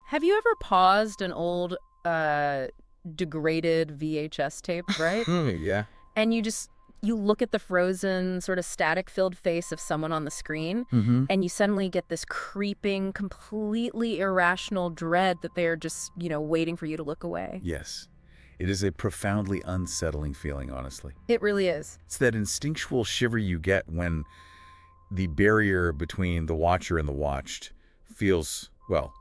Have you ever paused an old, degraded VHS tape, right? Yeah. And you look at the frozen, sort of static-filled face of someone on the screen, Mm-hmm. and you suddenly get this creeping, completely irrational dread that they're just, waiting for you to look away. Yes. It is a profoundly unsettling feeling, honestly. It really is. It's that instinctual shiver you get when the barrier between the watcher and the watched feels, well,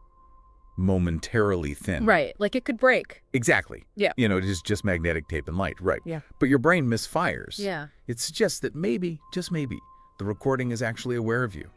momentarily thin. Right, like it could break. Exactly. Yeah. It is just magnetic tape and light, right. Yeah. But your brain misfires. Yeah. It suggests that maybe, just maybe, the recording is actually aware of you.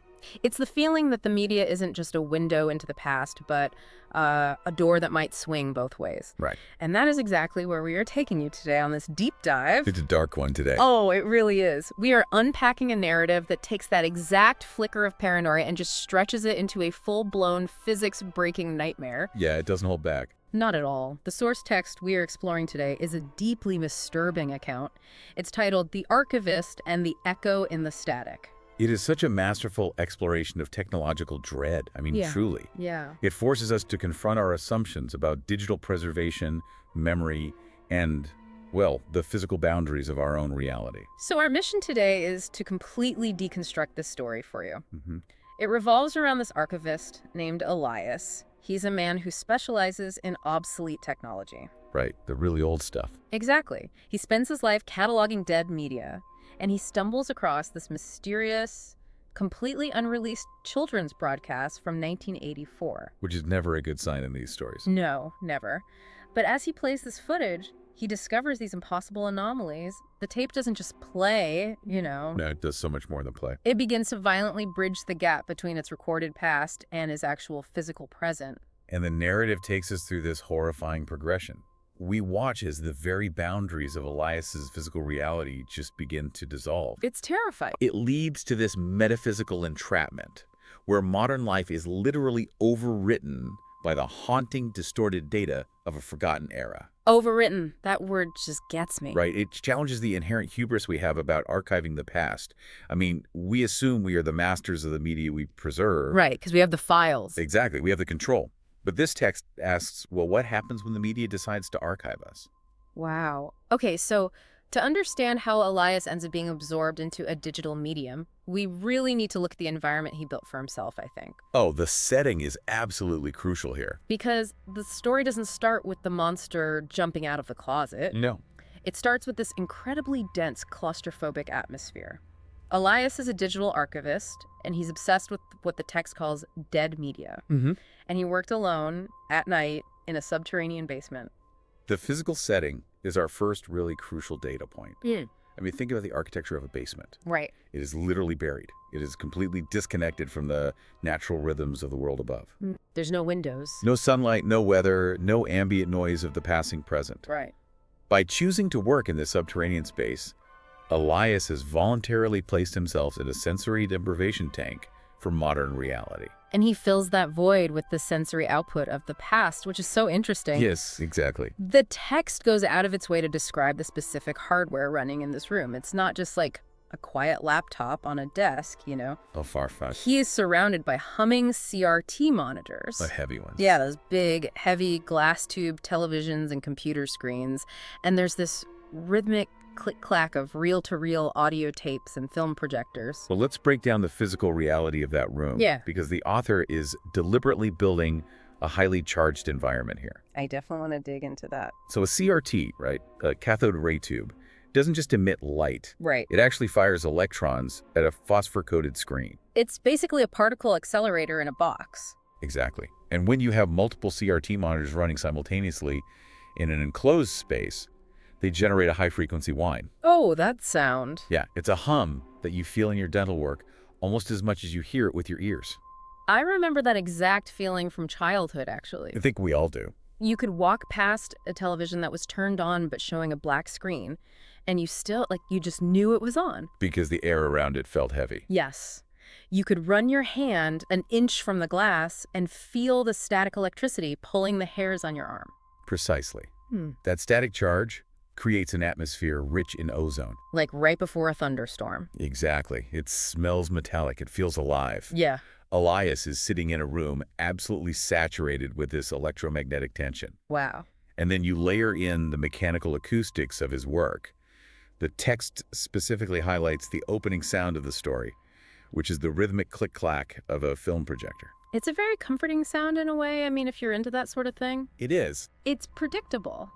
It's the feeling that the media isn't just a window into the past, but a door that might swing both ways. Right. And that is exactly where we are taking you today on this deep dive. It's a dark one today. Oh, it really is. We are unpacking a narrative that takes that exact flicker of paranoia and just stretches it into a full-blown physics-breaking nightmare. Yeah, it doesn't hold back. Not at all. The source text we are exploring today is a deeply disturbing account. It's titled The Archivist and the Echo in the Static. It is such a masterful exploration of technological dread. I mean, Yeah. truly. Yeah. It forces us to confront our assumptions about digital preservation, memory, and, well, the physical boundaries of our own reality. So our mission today is to completely deconstruct this story for you. Mm-hmm. It revolves around this archivist named Elias. He's a man who specializes in obsolete technology. Right, the really old stuff. Exactly. He spends his life cataloging dead media, and he stumbles across this mysterious, completely unreleased children's broadcast from 1984. Which is never a good sign in these stories. No, never. But as he plays this footage, he discovers these impossible anomalies. The tape doesn't just play, No, it does so much more than play. It begins to violently bridge the gap between its recorded past and his actual physical present. And the narrative takes us through this horrifying progression. We watch as the very boundaries of Elias's physical reality just begin to dissolve. It's terrifying. It leads to this metaphysical entrapment, where modern life is literally overwritten by the haunting, distorted data of a forgotten era. Overwritten. That word just gets me. Right? It challenges the inherent hubris we have about archiving the past. I mean, we assume we are the masters of the media we preserve. Right, because we have the files. Exactly. We have the control. But this text asks, well, what happens when the media decides to archive us? Wow. Okay, so to understand how Elias ends up being absorbed into a digital medium, we really need to look at the environment he built for himself, I think. Oh, the setting is absolutely crucial here. Because the story doesn't start with the monster jumping out of the closet. No. It starts with this incredibly dense, claustrophobic atmosphere. Elias is a digital archivist, and he's obsessed with what the text calls dead media. Mm-hmm. And he worked alone, at night, in a subterranean basement. The physical setting is our first really crucial data point. I mean, think about the architecture of a basement. Right. It is literally buried. It is completely disconnected from the natural rhythms of the world above. There's no windows. No sunlight, no weather, no ambient noise of the passing present. Right. By choosing to work in this subterranean space, Elias has voluntarily placed himself in a sensory deprivation tank for modern reality. And he fills that void with the sensory output of the past, which is so interesting. Yes, exactly. The text goes out of its way to describe the specific hardware running in this room. It's not just like a quiet laptop on a desk, Oh, far-fetched. He is surrounded by humming CRT monitors. The heavy ones. Yeah, those big, heavy glass tube televisions and computer screens. And there's this rhythmic click-clack of reel-to-reel audio tapes and film projectors. Well, let's break down the physical reality of that room. Yeah. Because the author is deliberately building a highly charged environment here. I definitely want to dig into that. So a CRT, right, a cathode ray tube, doesn't just emit light. Right. It actually fires electrons at a phosphor-coated screen. It's basically a particle accelerator in a box. Exactly. And when you have multiple CRT monitors running simultaneously in an enclosed space, they generate a high-frequency whine. Oh, that sound. Yeah, it's a hum that you feel in your dental work almost as much as you hear it with your ears. I remember that exact feeling from childhood, actually. I think we all do. You could walk past a television that was turned on but showing a black screen, and you still, you just knew it was on. Because the air around it felt heavy. Yes. You could run your hand an inch from the glass and feel the static electricity pulling the hairs on your arm. Precisely. That static charge creates an atmosphere rich in ozone. Like right before a thunderstorm. Exactly. It smells metallic. It feels alive. Yeah. Elias is sitting in a room absolutely saturated with this electromagnetic tension. Wow. And then you layer in the mechanical acoustics of his work. The text specifically highlights the opening sound of the story, which is the rhythmic click-clack of a film projector. It's a very comforting sound in a way. I mean, if you're into that sort of thing. It is. It's predictable,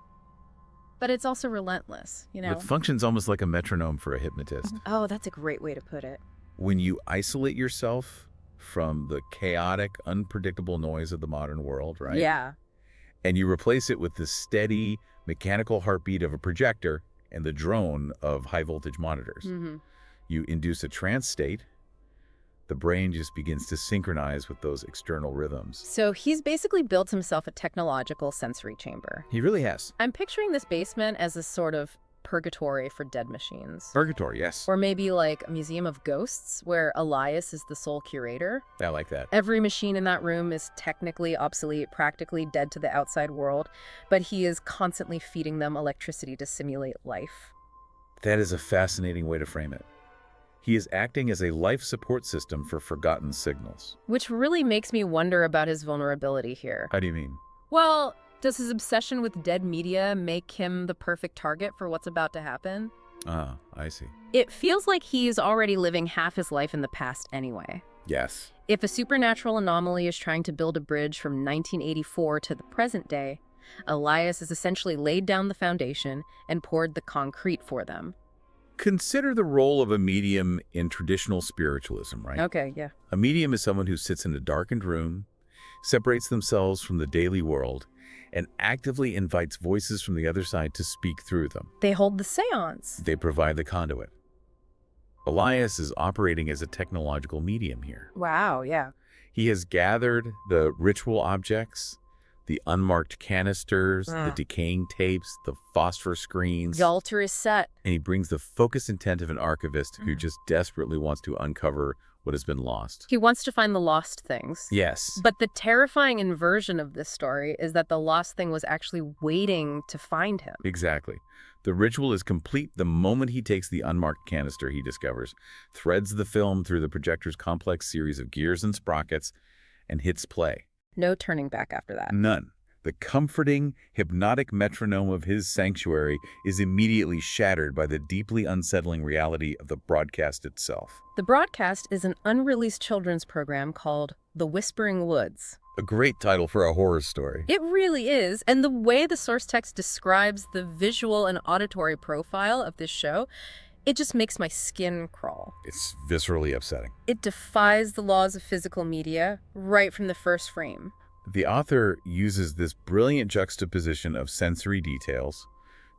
but it's also relentless, you know? It functions almost like a metronome for a hypnotist. Oh, that's a great way to put it. When you isolate yourself from the chaotic, unpredictable noise of the modern world, right? Yeah. And you replace it with the steady, mechanical heartbeat of a projector and the drone of high-voltage monitors. Mm-hmm. You induce a trance state. The brain just begins to synchronize with those external rhythms. So he's basically built himself a technological sensory chamber. He really has. I'm picturing this basement as a sort of purgatory for dead machines. Purgatory, yes. Or maybe like a museum of ghosts where Elias is the sole curator. I like that. Every machine in that room is technically obsolete, practically dead to the outside world, but he is constantly feeding them electricity to simulate life. That is a fascinating way to frame it. He is acting as a life support system for forgotten signals. Which really makes me wonder about his vulnerability here. How do you mean? Well, does his obsession with dead media make him the perfect target for what's about to happen? Ah, I see. It feels like he's already living half his life in the past anyway. Yes. If a supernatural anomaly is trying to build a bridge from 1984 to the present day, Elias has essentially laid down the foundation and poured the concrete for them. Consider the role of a medium in traditional spiritualism, right? Okay, yeah. A medium is someone who sits in a darkened room, separates themselves from the daily world, and actively invites voices from the other side to speak through them. They hold the seance. They provide the conduit. Elias is operating as a technological medium here. Wow, yeah. He has gathered the ritual objects, the unmarked canisters, the decaying tapes, the phosphor screens. The altar is set. And he brings the focused intent of an archivist who just desperately wants to uncover what has been lost. He wants to find the lost things. Yes. But the terrifying inversion of this story is that the lost thing was actually waiting to find him. Exactly. The ritual is complete the moment he takes the unmarked canister he discovers, threads the film through the projector's complex series of gears and sprockets, and hits play. No turning back after that. None. The comforting, hypnotic metronome of his sanctuary is immediately shattered by the deeply unsettling reality of the broadcast itself. The broadcast is an unreleased children's program called The Whispering Woods. A great title for a horror story. It really is, and the way the source text describes the visual and auditory profile of this show, it just makes my skin crawl. It's viscerally upsetting. It defies the laws of physical media right from the first frame. The author uses this brilliant juxtaposition of sensory details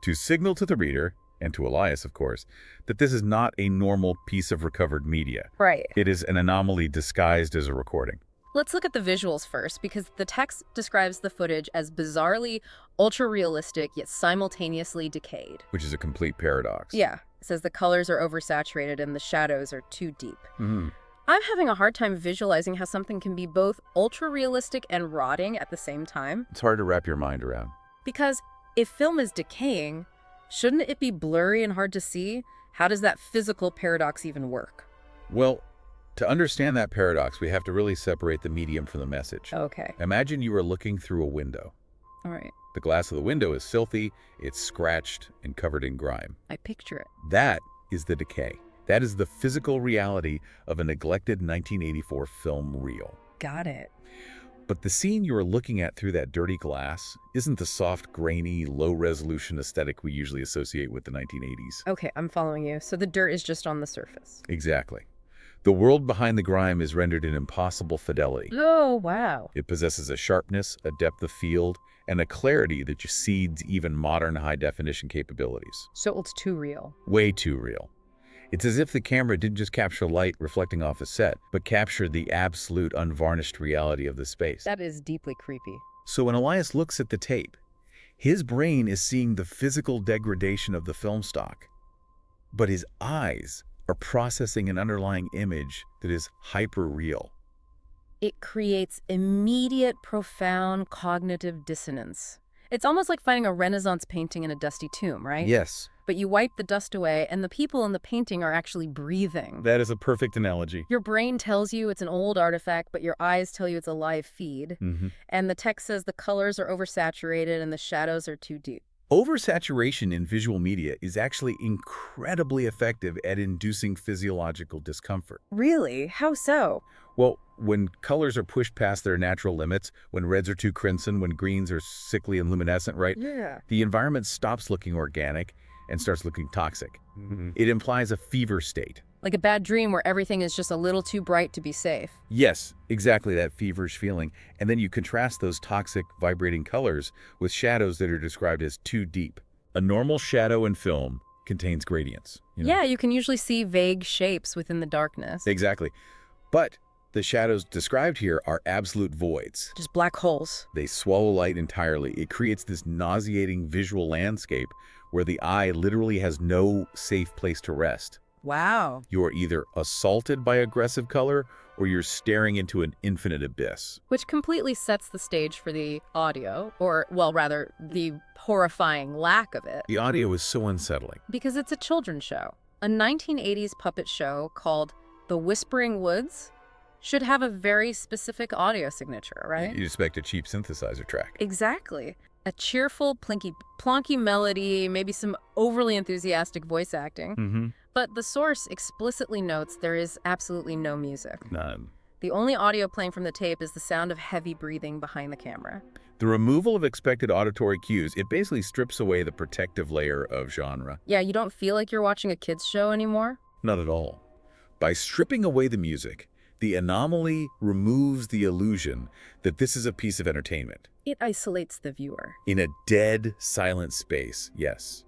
to signal to the reader, and to Elias, of course, that this is not a normal piece of recovered media. Right. It is an anomaly disguised as a recording. Let's look at the visuals first, because the text describes the footage as bizarrely ultra-realistic yet simultaneously decayed. Which is a complete paradox. Yeah. It says the colors are oversaturated and the shadows are too deep. Mm-hmm. I'm having a hard time visualizing how something can be both ultra-realistic and rotting at the same time. It's hard to wrap your mind around. Because if film is decaying, shouldn't it be blurry and hard to see? How does that physical paradox even work? Well, to understand that paradox, we have to really separate the medium from the message. Okay. Imagine you are looking through a window. All right. The glass of the window is filthy, it's scratched and covered in grime. I picture it. That is the decay. That is the physical reality of a neglected 1984 film reel. Got it. But the scene you are looking at through that dirty glass isn't the soft, grainy, low-resolution aesthetic we usually associate with the 1980s. Okay, I'm following you. So the dirt is just on the surface. Exactly. The world behind the grime is rendered in impossible fidelity. Oh, wow. It possesses a sharpness, a depth of field, and a clarity that exceeds even modern high-definition capabilities. So it's too real. Way too real. It's as if the camera didn't just capture light reflecting off a set, but captured the absolute unvarnished reality of the space. That is deeply creepy. So when Elias looks at the tape, his brain is seeing the physical degradation of the film stock, but his eyes are processing an underlying image that is hyper-real. It creates immediate, profound cognitive dissonance. It's almost like finding a Renaissance painting in a dusty tomb, right? Yes. but you wipe the dust away and the people in the painting are actually breathing. That is a perfect analogy. Your brain tells you it's an old artifact, but your eyes tell you it's a live feed. Mm-hmm. And the text says the colors are oversaturated and the shadows are too deep. Oversaturation in visual media is actually incredibly effective at inducing physiological discomfort. Really? How so? Well, when colors are pushed past their natural limits, when reds are too crimson, when greens are sickly and luminescent, right? Yeah. The environment stops looking organic and starts looking toxic. It implies a fever state. Like a bad dream where everything is just a little too bright to be safe. Yes, exactly that feverish feeling. And then you contrast those toxic, vibrating colors with shadows that are described as too deep. A normal shadow in film contains gradients. Yeah, you can usually see vague shapes within the darkness. Exactly. But the shadows described here are absolute voids. Just black holes. They swallow light entirely. It creates this nauseating visual landscape where the eye literally has no safe place to rest. Wow. You're either assaulted by aggressive color or you're staring into an infinite abyss. Which completely sets the stage for the audio, or, well, rather, the horrifying lack of it. The audio is so unsettling. Because it's a children's show. A 1980s puppet show called The Whispering Woods should have a very specific audio signature, right? You'd expect a cheap synthesizer track. Exactly. A cheerful, plonky melody, maybe some overly enthusiastic voice acting. But the source explicitly notes there is absolutely no music. None. The only audio playing from the tape is the sound of heavy breathing behind the camera. The removal of expected auditory cues, it basically strips away the protective layer of genre. Yeah, you don't feel like you're watching a kid's show anymore? Not at all. By stripping away the music, the anomaly removes the illusion that this is a piece of entertainment. It isolates the viewer. In a dead, silent space, yes.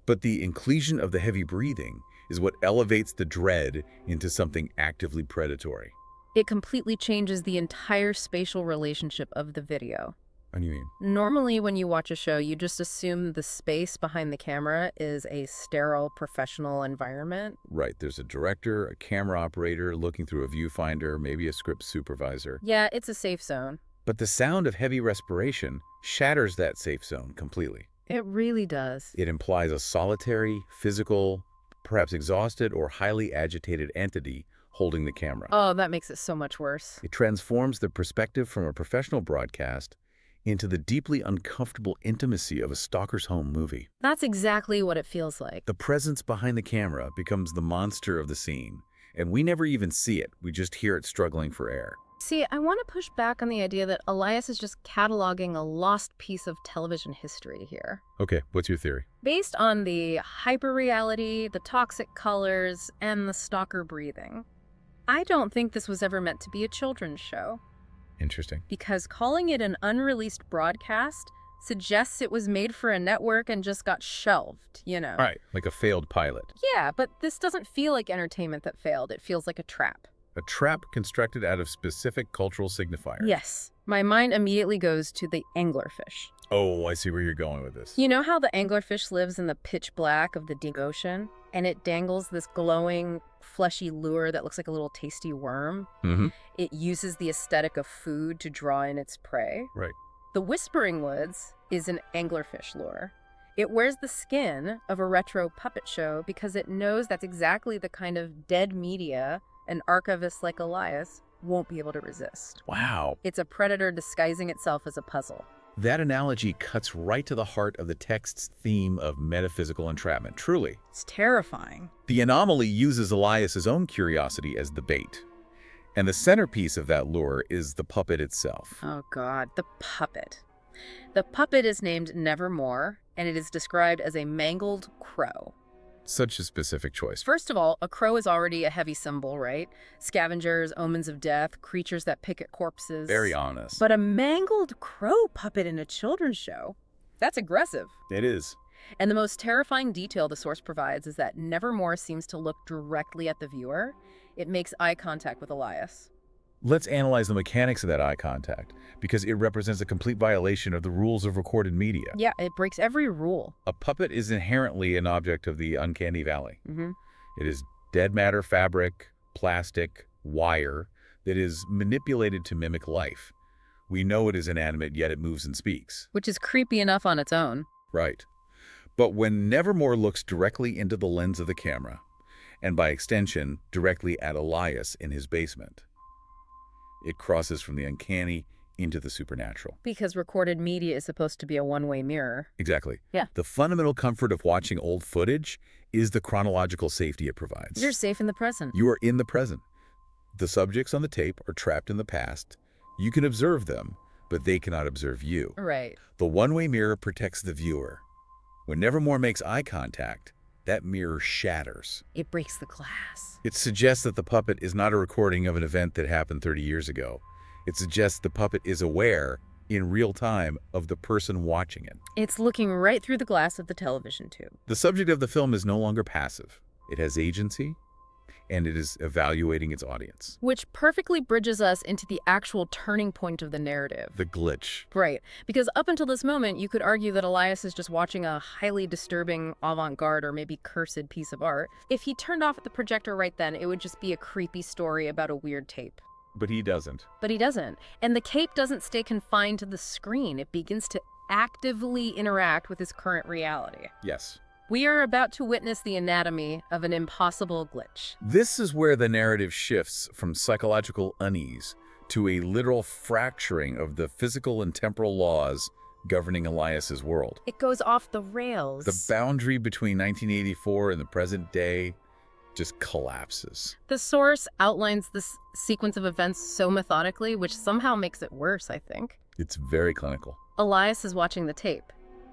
But the inclusion of the heavy breathing is what elevates the dread into something actively predatory. It completely changes the entire spatial relationship of the video. What do you mean? Normally, when you watch a show, you just assume the space behind the camera is a sterile, professional environment. Right. There's a director, a camera operator looking through a viewfinder, maybe a script supervisor. Yeah, it's a safe zone. But the sound of heavy respiration shatters that safe zone completely. It really does. It implies a solitary, physical, perhaps exhausted or highly agitated entity holding the camera. Oh, that makes it so much worse. It transforms the perspective from a professional broadcast into the deeply uncomfortable intimacy of a stalker's home movie. That's exactly what it feels like. The presence behind the camera becomes the monster of the scene, and we never even see it. We just hear it struggling for air. See, I want to push back on the idea that Elias is just cataloging a lost piece of television history here. Okay, what's your theory? Based on the hyperreality, the toxic colors, and the stalker breathing, I don't think this was ever meant to be a children's show. Interesting. Because calling it an unreleased broadcast suggests it was made for a network and just got shelved, you know? Right, like a failed pilot. Yeah, but this doesn't feel like entertainment that failed. It feels like a trap. A trap constructed out of specific cultural signifiers. Yes. My mind immediately goes to the anglerfish. Oh, I see where you're going with this. You know how the anglerfish lives in the pitch black of the deep ocean? And it dangles this glowing, fleshy lure that looks like a little tasty worm? It uses the aesthetic of food to draw in its prey. Right. The Whispering Woods is an anglerfish lure. It wears the skin of a retro puppet show because it knows that's exactly the kind of dead media an archivist like Elias won't be able to resist. Wow. It's a predator disguising itself as a puzzle. That analogy cuts right to the heart of the text's theme of metaphysical entrapment, truly. It's terrifying. The anomaly uses Elias's own curiosity as the bait. And the centerpiece of that lure is the puppet itself. Oh God, the puppet. The puppet is named Nevermore, and it is described as a mangled crow. Such a specific choice. First of all, a crow is already a heavy symbol, right? Scavengers, omens of death, creatures that pick at corpses. Very honest. But a mangled crow puppet in a children's show? That's aggressive. It is. And the most terrifying detail the source provides is that Nevermore seems to look directly at the viewer. It makes eye contact with Elias. Let's analyze the mechanics of that eye contact, because it represents a complete violation of the rules of recorded media. Yeah, it breaks every rule. A puppet is inherently an object of the uncanny valley. Mm-hmm. It is dead matter fabric, plastic, wire that is manipulated to mimic life. We know it is inanimate, yet it moves and speaks. Which is creepy enough on its own. Right. But when Nevermore looks directly into the lens of the camera, and by extension, directly at Elias in his basement, it crosses from the uncanny into the supernatural. Because recorded media is supposed to be a one-way mirror. Exactly. Yeah. The fundamental comfort of watching old footage is the chronological safety it provides. You're safe in the present. You are in the present. The subjects on the tape are trapped in the past. You can observe them, but they cannot observe you. Right. The one-way mirror protects the viewer. When Nevermore makes eye contact, that mirror shatters. It breaks the glass. It suggests that the puppet is not a recording of an event that happened 30 years ago. It suggests the puppet is aware, in real time, of the person watching it. It's looking right through the glass of the television tube. The subject of the film is no longer passive. It has agency, and it is evaluating its audience. Which perfectly bridges us into the actual turning point of the narrative. The glitch. Right. Because up until this moment, you could argue that Elias is just watching a highly disturbing avant-garde or maybe cursed piece of art. If he turned off the projector right then, it would just be a creepy story about a weird tape. But he doesn't. But he doesn't. And the cape doesn't stay confined to the screen. It begins to actively interact with his current reality. Yes. We are about to witness the anatomy of an impossible glitch. This is where the narrative shifts from psychological unease to a literal fracturing of the physical and temporal laws governing Elias's world. It goes off the rails. The boundary between 1984 and the present day just collapses. The source outlines this sequence of events so methodically, which somehow makes it worse, I think. It's very clinical. Elias is watching the tape.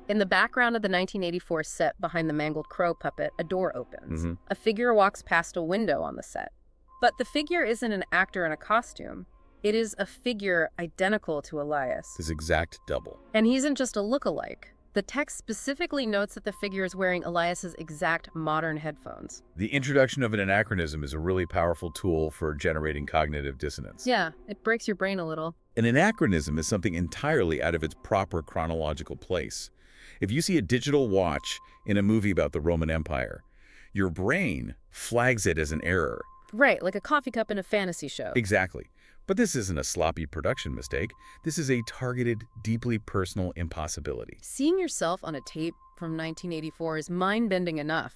In the background of the 1984 set behind the mangled crow puppet, a door opens. A figure walks past a window on the set. But the figure isn't an actor in a costume. It is a figure identical to Elias. His exact double. And he isn't just a look-alike. The text specifically notes that the figure is wearing Elias's exact modern headphones. The introduction of an anachronism is a really powerful tool for generating cognitive dissonance. Yeah, it breaks your brain a little. An anachronism is something entirely out of its proper chronological place. If you see a digital watch in a movie about the Roman Empire, your brain flags it as an error. Right, like a coffee cup in a fantasy show. Exactly. But this isn't a sloppy production mistake. This is a targeted, deeply personal impossibility. Seeing yourself on a tape from 1984 is mind-bending enough,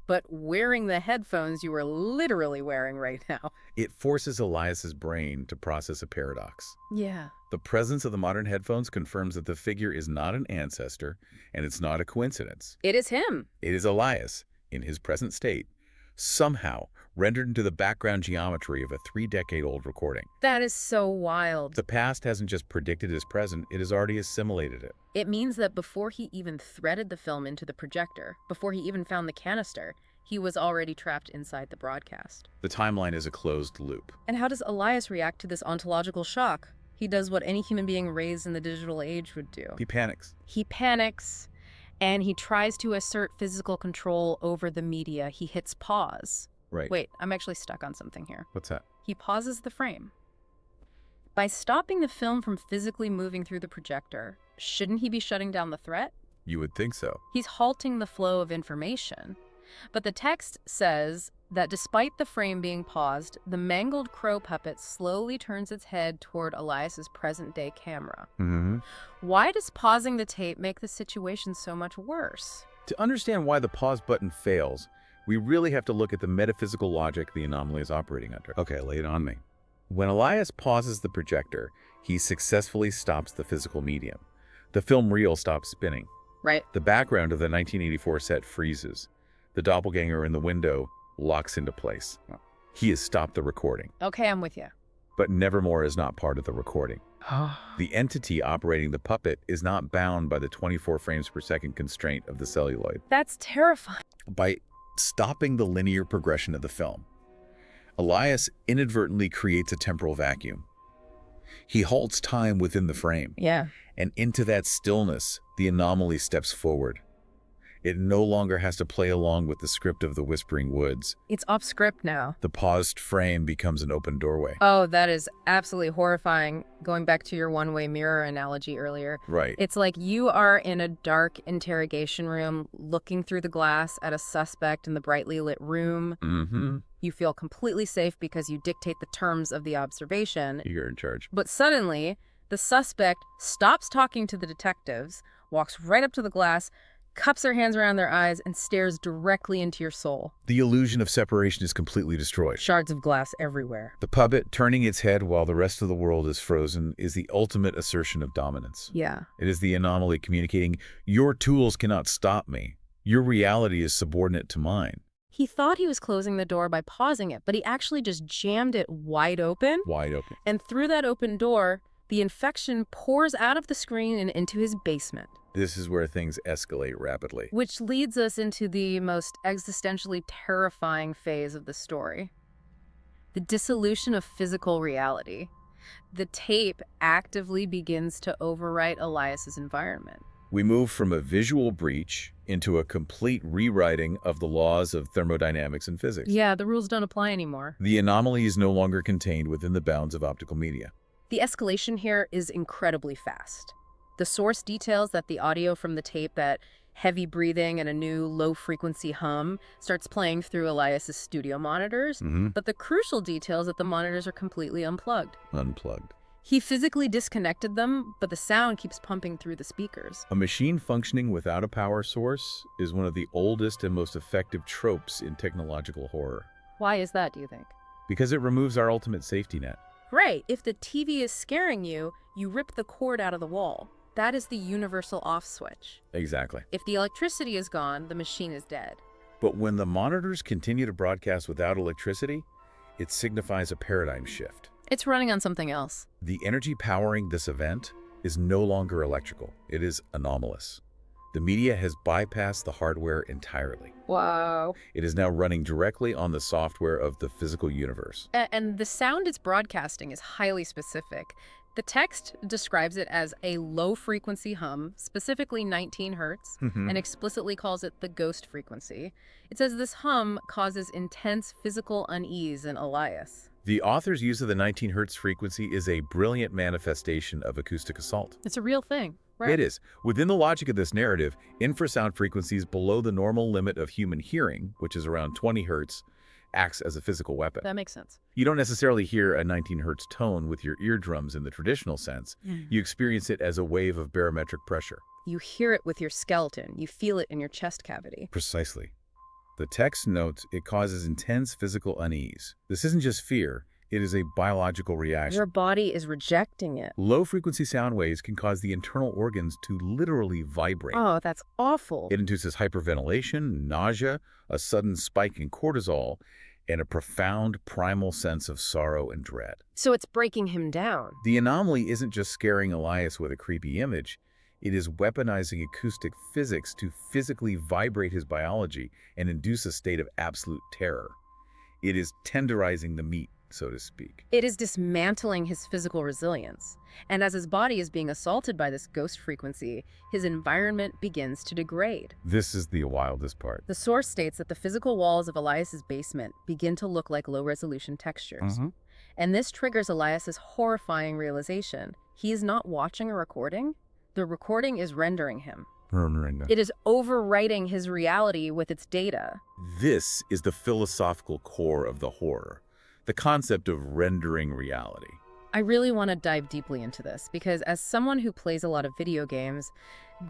but wearing the headphones you are literally wearing right now. It forces Elias's brain to process a paradox. Yeah. The presence of the modern headphones confirms that the figure is not an ancestor, and it's not a coincidence. It is him. It is Elias, in his present state, somehow rendered into the background geometry of a 3-decade-old recording. That is so wild. The past hasn't just predicted his present, it has already assimilated it. It means that before he even threaded the film into the projector, before he even found the canister, he was already trapped inside the broadcast. The timeline is a closed loop. And how does Elias react to this ontological shock? He does what any human being raised in the digital age would do. He panics. He panics, and he tries to assert physical control over the media. He hits pause. Right. Wait, I'm actually stuck on something here. What's that? He pauses the frame. By stopping the film from physically moving through the projector, shouldn't he be shutting down the threat? You would think so. He's halting the flow of information. But the text says that despite the frame being paused, the mangled crow puppet slowly turns its head toward Elias's present-day camera. Why does pausing the tape make the situation so much worse? To understand why the pause button fails, we really have to look at the metaphysical logic the anomaly is operating under. Okay, lay it on me. When Elias pauses the projector, he successfully stops the physical medium. The film reel stops spinning. Right. The background of the 1984 set freezes. The doppelganger in the window locks into place. He has stopped the recording. Okay, I'm with you. But Nevermore is not part of the recording. The entity operating the puppet is not bound by the 24 frames per second constraint of the celluloid. That's terrifying. By stopping the linear progression of the film, Elias inadvertently creates a temporal vacuum. He halts time within the frame. Yeah. And into that stillness, the anomaly steps forward. It no longer has to play along with the script of the Whispering Woods. It's off script now. The paused frame becomes an open doorway. Oh, that is absolutely horrifying. Going back to your one-way mirror analogy earlier. Right. It's like you are in a dark interrogation room looking through the glass at a suspect in the brightly lit room. You feel completely safe because you dictate the terms of the observation. You're in charge. But suddenly, the suspect stops talking to the detectives, walks right up to the glass, cups her hands around their eyes, and stares directly into your soul. The illusion of separation is completely destroyed. Shards of glass everywhere. The puppet turning its head while the rest of the world is frozen is the ultimate assertion of dominance. Yeah. It is the anomaly communicating, your tools cannot stop me. Your reality is subordinate to mine. He thought he was closing the door by pausing it, but he actually just jammed it wide open. Wide open. And through that open door, the infection pours out of the screen and into his basement. This is where things escalate rapidly. Which leads us into the most existentially terrifying phase of the story. The dissolution of physical reality. The tape actively begins to overwrite Elias's environment. We move from a visual breach into a complete rewriting of the laws of thermodynamics and physics. Yeah, the rules don't apply anymore. The anomaly is no longer contained within the bounds of optical media. The escalation here is incredibly fast. The source details that the audio from the tape, that heavy breathing and a new low-frequency hum, starts playing through Elias's studio monitors, but the crucial details that the monitors are completely unplugged. Unplugged. He physically disconnected them, but the sound keeps pumping through the speakers. A machine functioning without a power source is one of the oldest and most effective tropes in technological horror. Why is that, do you think? Because it removes our ultimate safety net. Right. If the TV is scaring you, you rip the cord out of the wall. That is the universal off switch. Exactly. If the electricity is gone, the machine is dead. But when the monitors continue to broadcast without electricity, it signifies a paradigm shift. It's running on something else. The energy powering this event is no longer electrical. It is anomalous. The media has bypassed the hardware entirely. Wow. It is now running directly on the software of the physical universe. And the sound it's broadcasting is highly specific. The text describes it as a low-frequency hum, specifically 19 hertz, and explicitly calls it the ghost frequency. It says this hum causes intense physical unease in Elias. The author's use of the 19 hertz frequency is a brilliant manifestation of acoustic assault. It's a real thing, right? It is. Within the logic of this narrative, infrasound frequencies below the normal limit of human hearing, which is around 20 hertz, acts as a physical weapon. That makes sense. You don't necessarily hear a 19 hertz tone with your eardrums in the traditional sense. You experience it as a wave of barometric pressure. You hear it with your skeleton. You feel it in your chest cavity. Precisely. The text notes it causes intense physical unease. This isn't just fear, it is a biological reaction. Your body is rejecting it. Low-frequency sound waves can cause the internal organs to literally vibrate. Oh, that's awful. It induces hyperventilation, nausea, a sudden spike in cortisol, and a profound primal sense of sorrow and dread. So it's breaking him down. The anomaly isn't just scaring Elias with a creepy image. It is weaponizing acoustic physics to physically vibrate his biology and induce a state of absolute terror. It is tenderizing the meat, so to speak. It is dismantling his physical resilience. And as his body is being assaulted by this ghost frequency, his environment begins to degrade. This is the wildest part. The source states that the physical walls of Elias's basement begin to look like low-resolution textures. And this triggers Elias's horrifying realization. He is not watching a recording. The recording is rendering him. It is overwriting his reality with its data. This is the philosophical core of the horror, the concept of rendering reality. I really want to dive deeply into this because as someone who plays a lot of video games,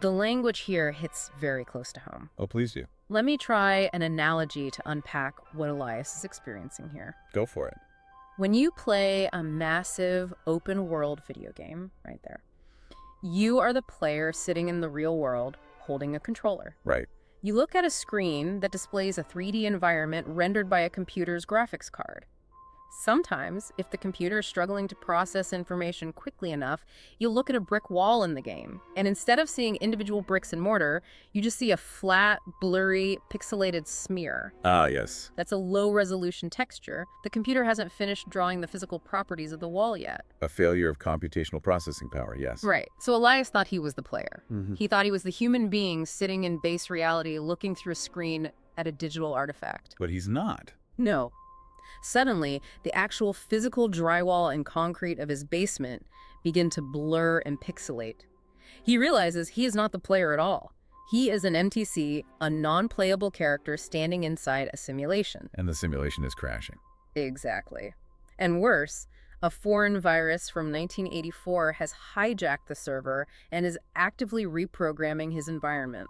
the language here hits very close to home. Oh, please do. Let me try an analogy to unpack what Elias is experiencing here. Go for it. When you play a massive open-world video game, right there, you are the player sitting in the real world holding a controller. Right. You look at a screen that displays a 3D environment rendered by a computer's graphics card. Sometimes, if the computer is struggling to process information quickly enough, you'll look at a brick wall in the game, and instead of seeing individual bricks and mortar, you just see a flat, blurry, pixelated smear. Ah, yes. That's a low-resolution texture. The computer hasn't finished drawing the physical properties of the wall yet. A failure of computational processing power, yes. Right. So Elias thought he was the player. He thought he was the human being sitting in base reality looking through a screen at a digital artifact. But he's not. No. Suddenly, the actual physical drywall and concrete of his basement begin to blur and pixelate. He realizes he is not the player at all. He is an NTC, a non-playable character standing inside a simulation. And the simulation is crashing. Exactly. And worse, a foreign virus from 1984 has hijacked the server and is actively reprogramming his environment.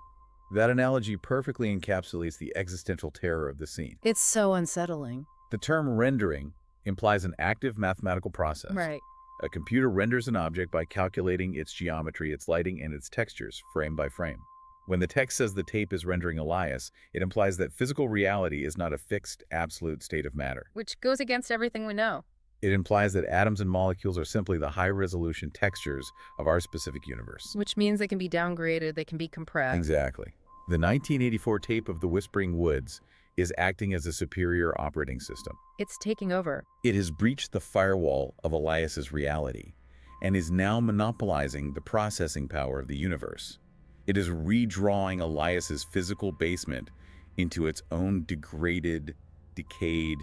That analogy perfectly encapsulates the existential terror of the scene. It's so unsettling. The term rendering implies an active mathematical process. Right. A computer renders an object by calculating its geometry, its lighting, and its textures, frame by frame. When the text says the tape is rendering Elias, it implies that physical reality is not a fixed, absolute state of matter. Which goes against everything we know. It implies that atoms and molecules are simply the high-resolution textures of our specific universe. Which means they can be downgraded, they can be compressed. Exactly. The 1984 tape of The Whispering Woods is acting as a superior operating system. It's taking over. It has breached the firewall of Elias's reality and is now monopolizing the processing power of the universe. It is redrawing Elias's physical basement into its own degraded, decayed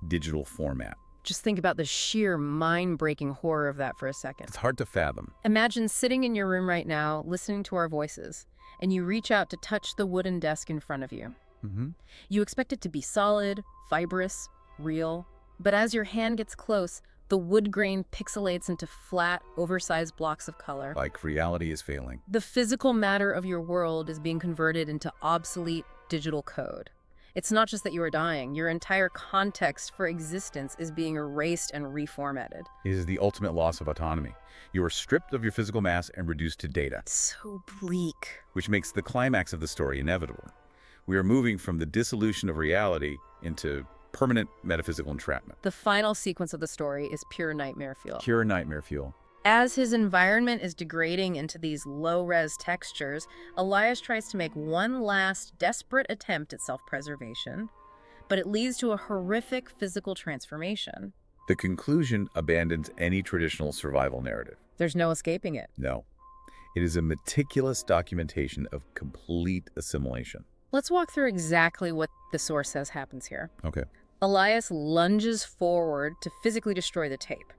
digital format. Just think about the sheer mind-breaking horror of that for a second. It's hard to fathom. Imagine sitting in your room right now, listening to our voices, and you reach out to touch the wooden desk in front of you. You expect it to be solid, fibrous, real, but as your hand gets close, the wood grain pixelates into flat, oversized blocks of color. Like reality is failing. The physical matter of your world is being converted into obsolete digital code. It's not just that you are dying, your entire context for existence is being erased and reformatted. It is the ultimate loss of autonomy. You are stripped of your physical mass and reduced to data. So bleak. Which makes the climax of the story inevitable. We are moving from the dissolution of reality into permanent metaphysical entrapment. The final sequence of the story is pure nightmare fuel. Pure nightmare fuel. As his environment is degrading into these low-res textures, Elias tries to make one last desperate attempt at self-preservation, but it leads to a horrific physical transformation. The conclusion abandons any traditional survival narrative. There's no escaping it. No. It is a meticulous documentation of complete assimilation. Let's walk through exactly what the source says happens here. Okay. Elias lunges forward to physically destroy the tape.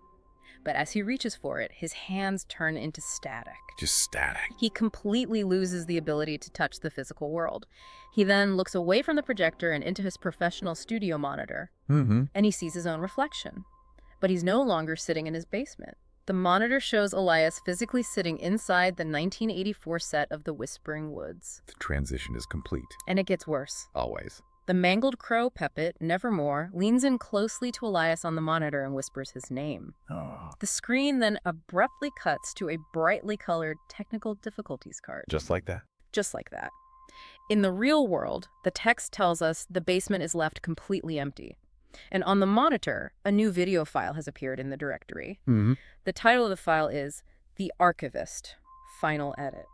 But as he reaches for it, his hands turn into static. Just static. He completely loses the ability to touch the physical world. He then looks away from the projector and into his professional studio monitor, and he sees his own reflection. But he's no longer sitting in his basement. The monitor shows Elias physically sitting inside the 1984 set of The Whispering Woods. The transition is complete. And it gets worse. Always. The mangled crow puppet, Nevermore, leans in closely to Elias on the monitor and whispers his name. Oh. The screen then abruptly cuts to a brightly colored technical difficulties card. Just like that? Just like that. In the real world, the text tells us the basement is left completely empty. And on the monitor, a new video file has appeared in the directory. The title of the file is The Archivist, Final Edit.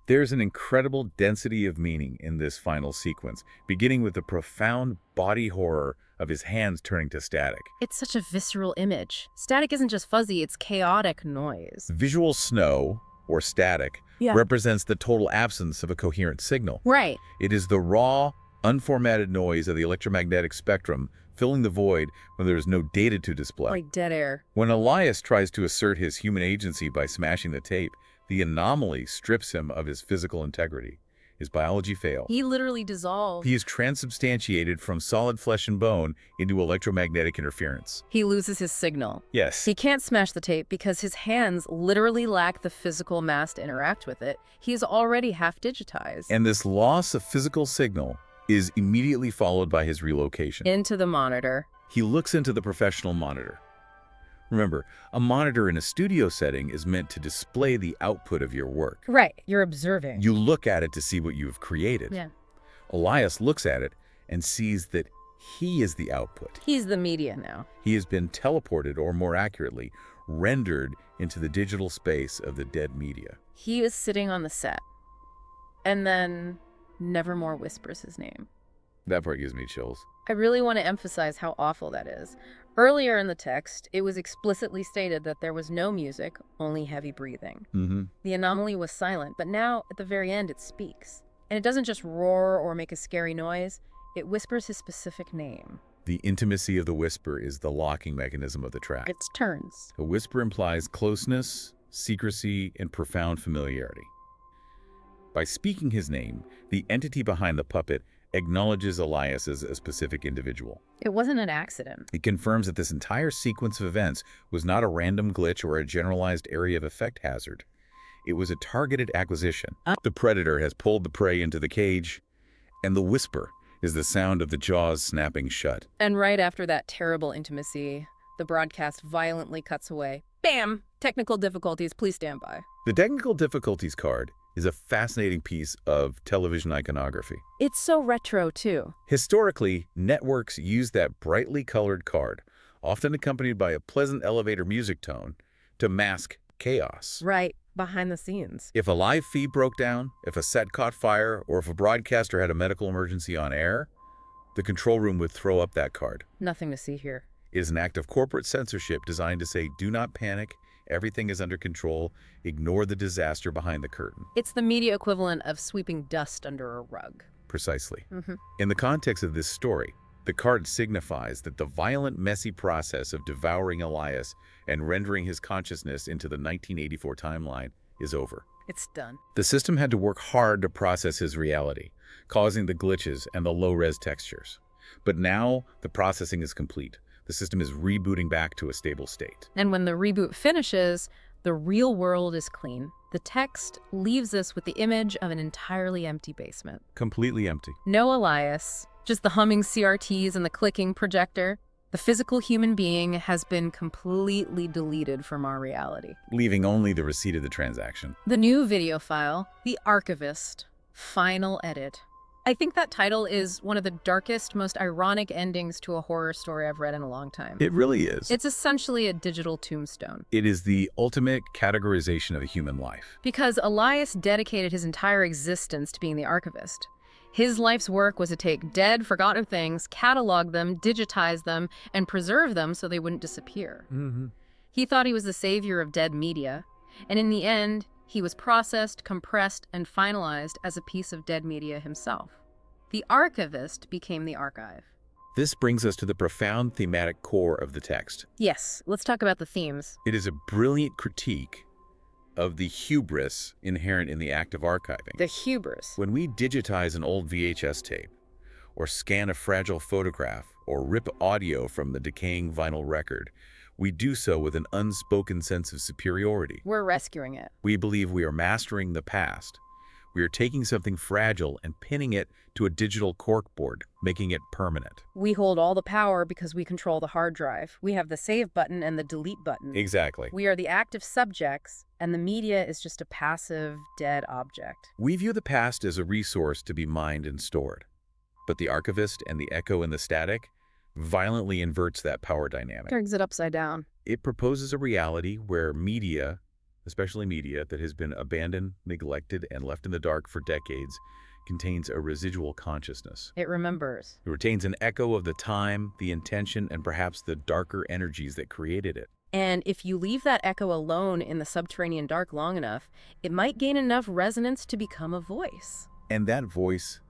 There's an incredible density of meaning in this final sequence, beginning with the profound body horror of his hands turning to static. It's such a visceral image. Static isn't just fuzzy, it's chaotic noise. Visual snow, or static, represents the total absence of a coherent signal. Right. It is the raw, unformatted noise of the electromagnetic spectrum filling the void when there is no data to display. Like dead air. When Elias tries to assert his human agency by smashing the tape, the anomaly strips him of his physical integrity. His biology fails. He literally dissolves. He is transubstantiated from solid flesh and bone into electromagnetic interference. He loses his signal. Yes. He can't smash the tape because his hands literally lack the physical mass to interact with it. He is already half digitized. And this loss of physical signal is immediately followed by his relocation. Into the monitor. He looks into the professional monitor. Remember, a monitor in a studio setting is meant to display the output of your work. Right, you're observing. You look at it to see what you have created. Yeah. Elias looks at it and sees that he is the output. He's the media now. He has been teleported, or more accurately, rendered into the digital space of the dead media. He is sitting on the set. And then Nevermore whispers his name. That part gives me chills. I really want to emphasize how awful that is. Earlier in the text, it was explicitly stated that there was no music, only heavy breathing. The anomaly was silent, but now, at the very end, it speaks. And it doesn't just roar or make a scary noise, it whispers his specific name. The intimacy of the whisper is the locking mechanism of the track. Its turns. A whisper implies closeness, secrecy, and profound familiarity. By speaking his name, the entity behind the puppet acknowledges Elias as a specific individual. It wasn't an accident. It confirms that this entire sequence of events was not a random glitch or a generalized area of effect hazard. It was a targeted acquisition. The predator has pulled the prey into the cage, and the whisper is the sound of the jaws snapping shut. And right after that terrible intimacy, the broadcast violently cuts away. Bam! Technical difficulties, please stand by. The technical difficulties card is a fascinating piece of television iconography. It's so retro, too. Historically, networks used that brightly colored card, often accompanied by a pleasant elevator music tone, to mask chaos. Right, behind the scenes. If a live feed broke down, if a set caught fire, or if a broadcaster had a medical emergency on air, the control room would throw up that card. Nothing to see here. It is an act of corporate censorship designed to say, do not panic, everything is under control, ignore the disaster behind the curtain. It's the media equivalent of sweeping dust under a rug. Precisely. In the context of this story, the card signifies that the violent, messy process of devouring Elias and rendering his consciousness into the 1984 timeline is over. It's done. The system had to work hard to process his reality, causing the glitches and the low-res textures. But now, the processing is complete. The system is rebooting back to a stable state. And when the reboot finishes, the real world is clean. The text leaves us with the image of an entirely empty basement. Completely empty. No Elias, just the humming CRTs and the clicking projector. The physical human being has been completely deleted from our reality. Leaving only the receipt of the transaction. The new video file, The Archivist, Final Edit. I think that title is one of the darkest, most ironic endings to a horror story I've read in a long time. It really is. It's essentially a digital tombstone. It is the ultimate categorization of a human life. Because Elias dedicated his entire existence to being the archivist. His life's work was to take dead, forgotten things, catalog them, digitize them, and preserve them so they wouldn't disappear. He thought he was the savior of dead media, and in the end, he was processed, compressed, and finalized as a piece of dead media himself. The archivist became the archive. This brings us to the profound thematic core of the text. Yes, let's talk about the themes. It is a brilliant critique of the hubris inherent in the act of archiving. The hubris. When we digitize an old VHS tape, or scan a fragile photograph, or rip audio from the decaying vinyl record, we do so with an unspoken sense of superiority. We're rescuing it. We believe we are mastering the past. We are taking something fragile and pinning it to a digital corkboard, making it permanent. We hold all the power because we control the hard drive. We have the save button and the delete button. Exactly. We are the active subjects, and the media is just a passive, dead object. We view the past as a resource to be mined and stored. But the archivist and the echo in the static violently inverts that power dynamic. Turns it upside down. It proposes a reality where media, especially media that has been abandoned, neglected, and left in the dark for decades, contains a residual consciousness. It remembers. It retains an echo of the time, the intention, and perhaps the darker energies that created it. And if you leave that echo alone in the subterranean dark long enough, it might gain enough resonance to become a voice. And that voice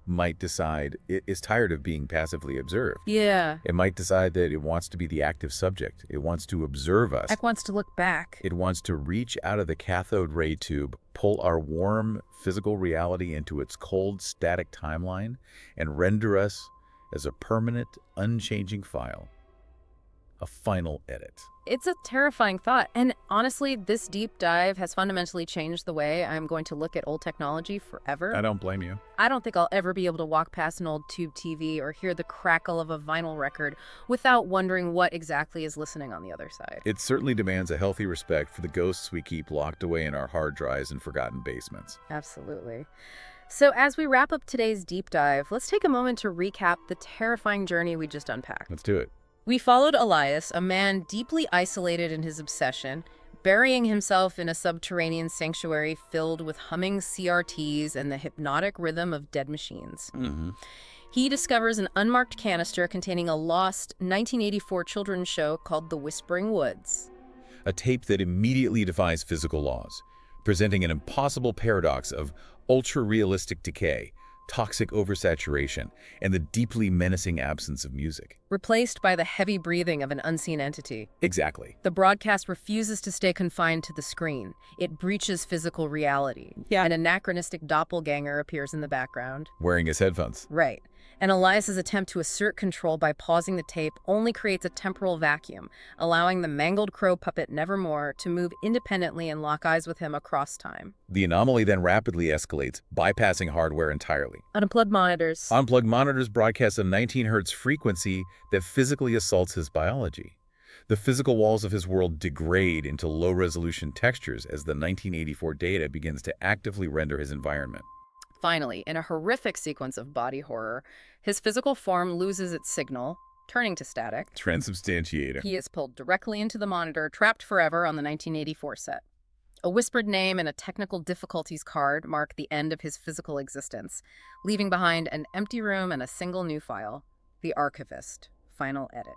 might decide it is tired of being passively observed. Yeah. It might decide that it wants to be the active subject. It wants to observe us. It wants to look back. It wants to reach out of the cathode ray tube, pull our warm physical reality into its cold static timeline, and render us as a permanent, unchanging file. A final edit. It's a terrifying thought. And honestly, this deep dive has fundamentally changed the way I'm going to look at old technology forever. I don't blame you. I don't think I'll ever be able to walk past an old tube TV or hear the crackle of a vinyl record without wondering what exactly is listening on the other side. It certainly demands a healthy respect for the ghosts we keep locked away in our hard drives and forgotten basements. Absolutely. So as we wrap up today's deep dive, let's take a moment to recap the terrifying journey we just unpacked. Let's do it. We followed Elias, a man deeply isolated in his obsession, burying himself in a subterranean sanctuary filled with humming CRTs and the hypnotic rhythm of dead machines. He discovers an unmarked canister containing a lost 1984 children's show called The Whispering Woods. A tape that immediately defies physical laws, presenting an impossible paradox of ultra-realistic decay, toxic oversaturation, and the deeply menacing absence of music. Replaced by the heavy breathing of an unseen entity. Exactly. The broadcast refuses to stay confined to the screen. It breaches physical reality. An anachronistic doppelganger appears in the background. Wearing his headphones. Right. And Elias's attempt to assert control by pausing the tape only creates a temporal vacuum, allowing the mangled crow puppet Nevermore to move independently and lock eyes with him across time. The anomaly then rapidly escalates, bypassing hardware entirely. Unplugged monitors. Unplugged monitors broadcast a 19 Hz frequency that physically assaults his biology. The physical walls of his world degrade into low-resolution textures as the 1984 data begins to actively render his environment. Finally, in a horrific sequence of body horror, his physical form loses its signal, turning to static. Transubstantiator. He is pulled directly into the monitor, trapped forever on the 1984 set. A whispered name and a technical difficulties card mark the end of his physical existence, leaving behind an empty room and a single new file, the archivist. Final edit.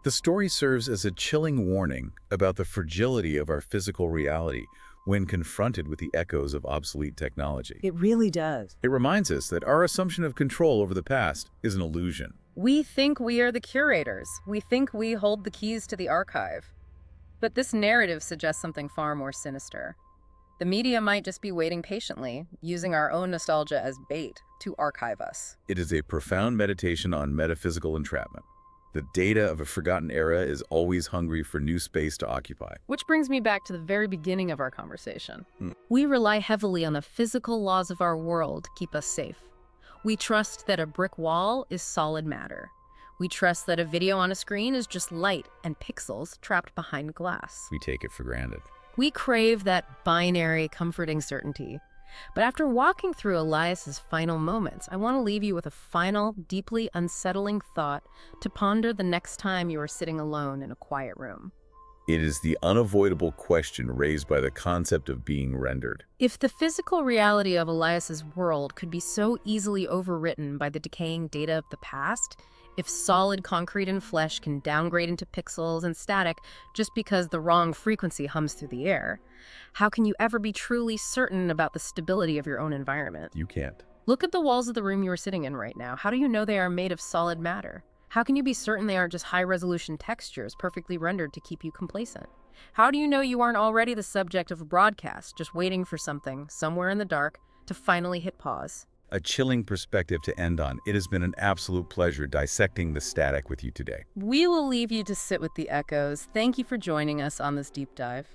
The story serves as a chilling warning about the fragility of our physical reality when confronted with the echoes of obsolete technology. It really does. It reminds us that our assumption of control over the past is an illusion. We think we are the curators. We think we hold the keys to the archive. But this narrative suggests something far more sinister. The media might just be waiting patiently, using our own nostalgia as bait to archive us. It is a profound meditation on metaphysical entrapment. The data of a forgotten era is always hungry for new space to occupy. Which brings me back to the very beginning of our conversation. We rely heavily on the physical laws of our world to keep us safe. We trust that a brick wall is solid matter. We trust that a video on a screen is just light and pixels trapped behind glass. We take it for granted. We crave that binary, comforting certainty. But after walking through Elias's final moments, I want to leave you with a final, deeply unsettling thought to ponder the next time you are sitting alone in a quiet room. It is the unavoidable question raised by the concept of being rendered. If the physical reality of Elias's world could be so easily overwritten by the decaying data of the past, if solid concrete and flesh can downgrade into pixels and static just because the wrong frequency hums through the air, how can you ever be truly certain about the stability of your own environment? You can't. Look at the walls of the room you are sitting in right now. How do you know they are made of solid matter? How can you be certain they aren't just high-resolution textures perfectly rendered to keep you complacent? How do you know you aren't already the subject of a broadcast, just waiting for something, somewhere in the dark, to finally hit pause? A chilling perspective to end on. It has been an absolute pleasure dissecting the static with you today. We will leave you to sit with the echoes. Thank you for joining us on this deep dive.